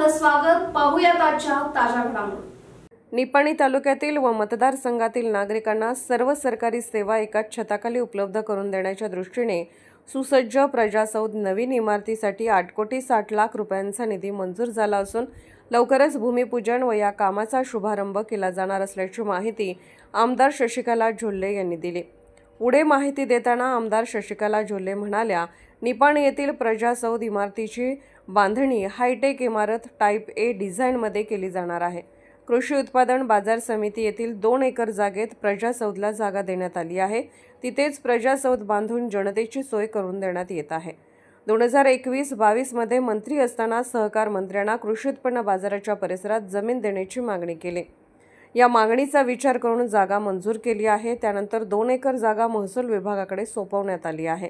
आपलं स्वागत। पाहूयात आजच्या ताज्या घडामोडी। निपाणी तालुक्यातील व मतदारसंघातील नागरिकांना सर्व सरकारी सेवा एकाच छताखाली उपलब्ध करून देण्याच्या दृष्टीने सुसज्ज प्रजासौध नवीन इमारतीसाठी 8,60,00,000 रुपयांचा निधी मंजूर झाला असून लवकरच भूमिपूजन व या कामाचा शुभारंभ केला जाणार असल्याची माहिती आमदार शशिकला झोल्ले यांनी दिली। पुढे माहिती देताना आमदार शशिकला झोल्ले म्हणाल्या, निपाणी येथील प्रजासौध इमारतीची बांधणी हायटेक इमारत टाइप ए डिझाईनमध्ये केली जाणार आहे। कृषी उत्पादन बाजार समिती येथील 2 एकर जागेत प्रजासौधला जागा देण्यात आली आहे। तिथेच प्रजासौध बांधून जनतेची सोय करून देण्यात येत आहे। 2021-22 मध्ये मंत्री असताना सहकार मंत्र्यांना कृषी उत्पन्न बाजाराच्या परिसरात जमीन देण्याची मागणी केली। या मागणीचा विचार करून जागा मंजूर केली आहे। त्यानंतर 2 एकर जागा महसूल विभागाकडे सोपवण्यात आली आहे।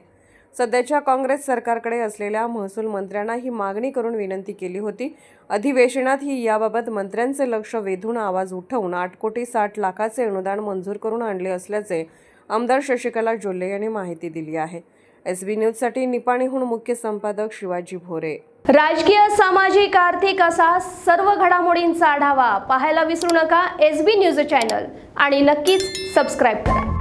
सध्याच्या काँग्रेस सरकारकडे असलेल्या महसूल मंत्र्यांना ही मागणी करून विनंती केली होती। अधिवेशनात ही याबाबत मंत्र्यांचे लक्ष वेधून आवाज उठवून 8,60,00,000चे अनुदान मंजूर करून आणले असल्याचे आमदार शशिकला झोल्ले यांनी माहिती दिली आहे। SB न्यूजसाठी निपाणीहून मुख्य संपादक शिवाजी भोरे। राजकीय, सामाजिक, आर्थिक असा सर्व घडामोडींचा आढावा पाहायला विसरू नका SB न्यूज चॅनल आणि नक्कीच सबस्क्राइब करा।